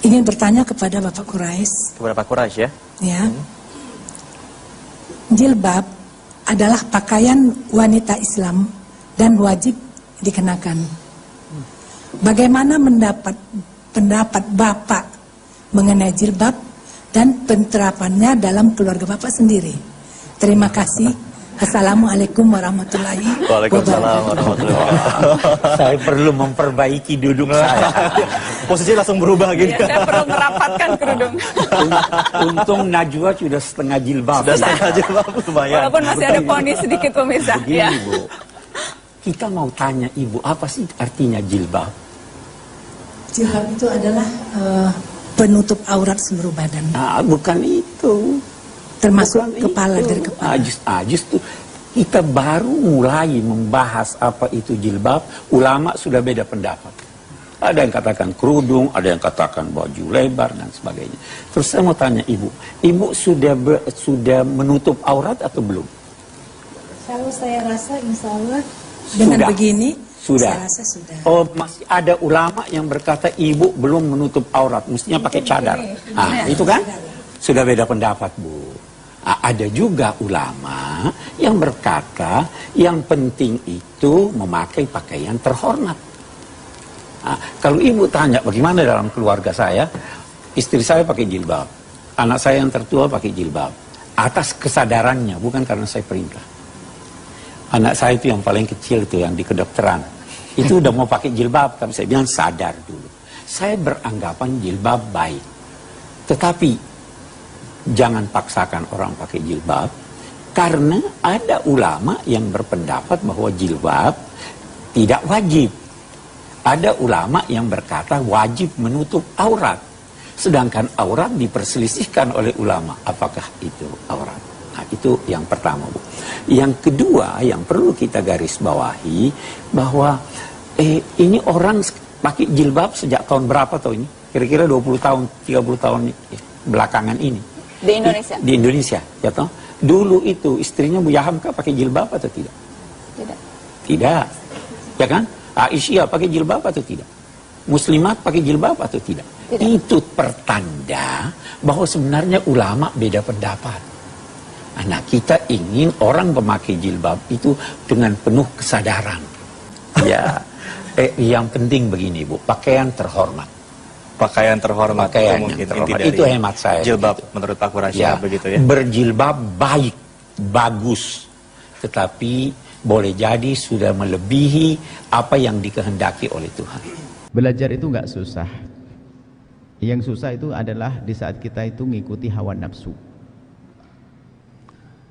ingin bertanya kepada Bapak Quraisy. Kepada Pak Quraisy ya? Ya. Jilbab adalah pakaian wanita Islam dan wajib dikenakan. Bagaimana pendapat Bapak mengenai jilbab dan penerapannya dalam keluarga Bapak sendiri? Terima kasih. Assalamualaikum warahmatullahi wabarakatuh. Saya perlu memperbaiki duduk saya. Posisinya langsung berubah gitu. Ya, saya perlu merapatkan kerudung. Untung Najwa sudah setengah jilbab. Sudah setengah jilbab, lumayan. Walaupun masih ada poni sedikit pemirsa. Begini Ya. Bu, kita mau tanya Ibu, apa sih artinya jilbab? Jilbab itu adalah penutup aurat seluruh badan. Bukan itu. Termasuk Bukan kepala itu. dari kepala. Justru kita baru mulai membahas apa itu jilbab, ulama sudah beda pendapat. Ada yang katakan kerudung, ada yang katakan baju lebar dan sebagainya. Terus saya mau tanya Ibu sudah menutup aurat atau belum? Kalau saya rasa insya Allah dengan begini, sudah. saya rasa sudah. Oh, masih ada ulama yang berkata Ibu belum menutup aurat, mestinya pakai cadar. Itu kan? Sudah beda pendapat, Bu. Ada juga ulama yang berkata yang penting itu memakai pakaian terhormat. Kalau Ibu tanya bagaimana dalam keluarga saya, istri saya pakai jilbab, anak saya yang tertua pakai jilbab, atas kesadarannya, bukan karena saya perintah. Anak saya itu yang paling kecil itu yang di kedokteran, itu udah mau pakai jilbab, tapi saya bilang sadar dulu. Saya beranggapan jilbab baik, tetapi jangan paksakan orang pakai jilbab, karena ada ulama yang berpendapat bahwa jilbab tidak wajib. Ada ulama yang berkata wajib menutup aurat, sedangkan aurat diperselisihkan oleh ulama apakah itu aurat. Nah, itu yang pertama, Bu. Yang kedua yang perlu kita garis bawahi bahwa ini orang pakai jilbab sejak tahun berapa tahun ini? Kira-kira 20 tahun, 30 tahun belakangan ini. Di Indonesia? Di Indonesia, ya toh. Dulu itu istrinya Bu Yahamka pakai jilbab atau tidak? Tidak. Tidak, ya kan? Aisyah pakai jilbab atau tidak? Muslimat pakai jilbab atau tidak? Tidak. Itu pertanda bahwa sebenarnya ulama beda pendapat. Nah, kita ingin orang memakai jilbab itu dengan penuh kesadaran. Ya, yang penting begini Bu, pakaian terhormat. Pakaian terhormat itu mungkin inti dari itu hemat saya jilbab begitu. Menurut Pak Quraisy Ya, begitu ya. berjilbab baik, bagus, tetapi boleh jadi sudah melebihi apa yang dikehendaki oleh Tuhan. Belajar itu nggak susah. Yang susah itu adalah di saat kita itu ngikuti hawa nafsu.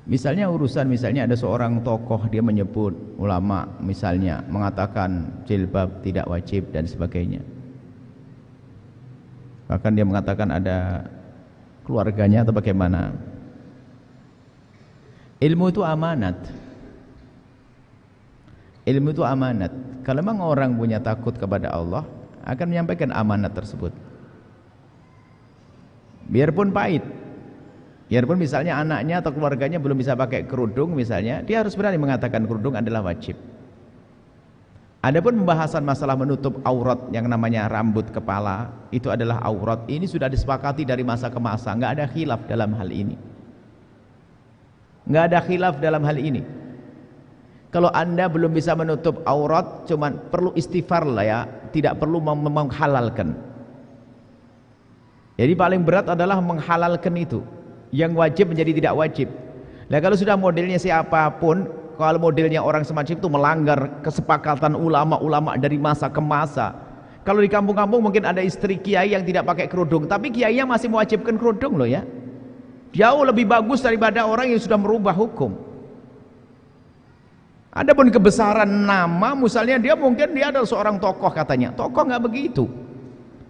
Misalnya misalnya ada seorang tokoh dia menyebut ulama misalnya mengatakan jilbab tidak wajib dan sebagainya. Bahkan dia mengatakan ada keluarganya atau bagaimana. Ilmu itu amanat. Ilmu itu amanat. Kalau memang orang punya takut kepada Allah, akan menyampaikan amanat tersebut. Biarpun pahit. Biarpun misalnya anaknya atau keluarganya belum bisa pakai kerudung misalnya, dia harus berani mengatakan kerudung adalah wajib. Adapun pembahasan masalah menutup aurat yang namanya rambut kepala, itu adalah aurat. Ini sudah disepakati dari masa ke masa, nggak ada khilaf dalam hal ini. Nggak ada khilaf dalam hal ini. Kalau Anda belum bisa menutup aurat, cuman perlu istighfar lah ya, tidak perlu menghalalkan. Jadi paling berat adalah menghalalkan itu. Yang wajib menjadi tidak wajib. Nah kalau sudah modelnya siapapun, kalau modelnya orang semacam itu melanggar kesepakatan ulama-ulama dari masa ke masa. Kalau di kampung-kampung mungkin ada istri kiai yang tidak pakai kerudung, tapi kiainya masih mewajibkan kerudung loh ya. Jauh lebih bagus daripada orang yang sudah merubah hukum. Adapun kebesaran nama, misalnya dia adalah seorang tokoh katanya. Tokoh nggak begitu.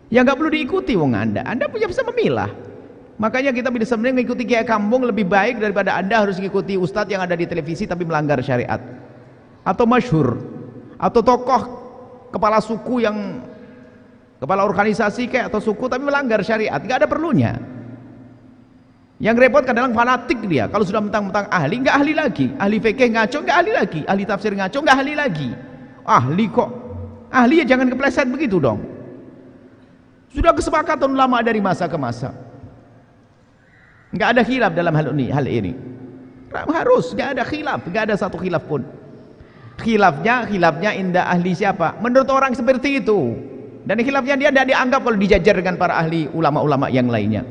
Ya nggak perlu diikuti wong Anda. Anda punya bisa memilah. Makanya kita bisa sebenarnya mengikuti kiai kampung lebih baik daripada Anda harus mengikuti ustadz yang ada di televisi tapi melanggar syariat. Atau masyhur, atau tokoh kepala suku yang kepala organisasi kayak atau suku tapi melanggar syariat, nggak ada perlunya. Yang repot kadang fanatik dia. Kalau sudah mentang-mentang ahli, nggak ahli lagi. Ahli fikih ngaco, nggak ahli lagi. Ahli tafsir ngaco, nggak ahli lagi. Ahli kok. Ahli ya jangan kepleset begitu dong. Sudah kesepakatan ulama dari masa ke masa. Nggak ada khilaf dalam hal ini. Harus, nggak ada khilaf, nggak ada satu khilaf pun. Khilafnya indah ahli siapa? Menurut orang seperti itu. Dan khilafnya dia tidak dianggap kalau dijajar dengan para ahli ulama-ulama yang lainnya.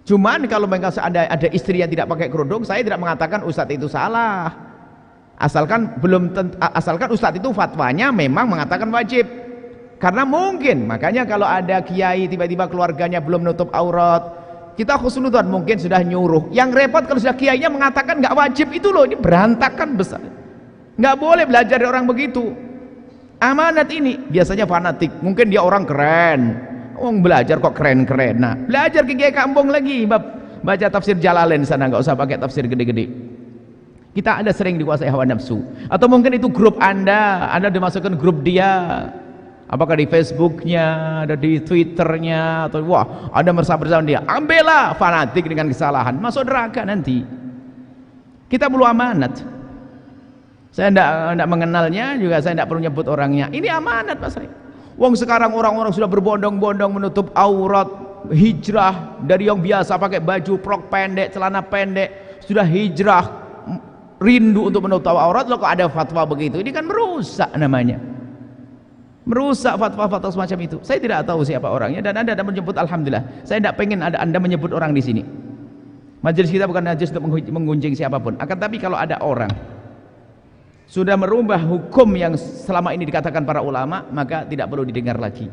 Cuman kalau mereka ada istri yang tidak pakai kerudung, saya tidak mengatakan ustadz itu salah. Asalkan ustadz itu fatwanya memang mengatakan wajib. Karena mungkin, makanya kalau ada kiai tiba-tiba keluarganya belum menutup aurat, kita khusnudzon mungkin sudah nyuruh. Yang repot kalau sudah kiainya mengatakan nggak wajib, itu loh, ini berantakan besar. Nggak boleh belajar dari orang begitu. Amanat ini biasanya fanatik, mungkin dia orang keren, belajar kok keren-keren. Nah, belajar ke kiai kampung lagi, baca tafsir Jalalain sana, nggak usah pakai tafsir gede-gede. Kita ada sering dikuasai hawa nafsu, atau mungkin itu grup anda dimasukkan grup dia, apakah di Facebooknya, ada di Twitternya, atau wah ada bersama dia, ambillah, fanatik dengan kesalahan, masuk neraka nanti. Kita perlu amanat. Saya tidak mengenalnya, juga saya tidak perlu nyebut orangnya. Ini amanat Mas Ray. Wong sekarang orang-orang sudah berbondong-bondong menutup aurat, hijrah dari yang biasa pakai baju prok pendek, celana pendek, sudah hijrah, rindu untuk menutup aurat, loh kok ada fatwa begitu. Ini kan merusak namanya. Merusak fatwa-fatwa semacam itu. Saya tidak tahu siapa orangnya, dan Anda tidak menyebut, alhamdulillah. Saya tidak pengen Anda menyebut orang di sini. Majelis kita bukan majelis untuk menggunjing siapapun. Akan tapi kalau ada orang sudah merubah hukum yang selama ini dikatakan para ulama, maka tidak perlu didengar lagi.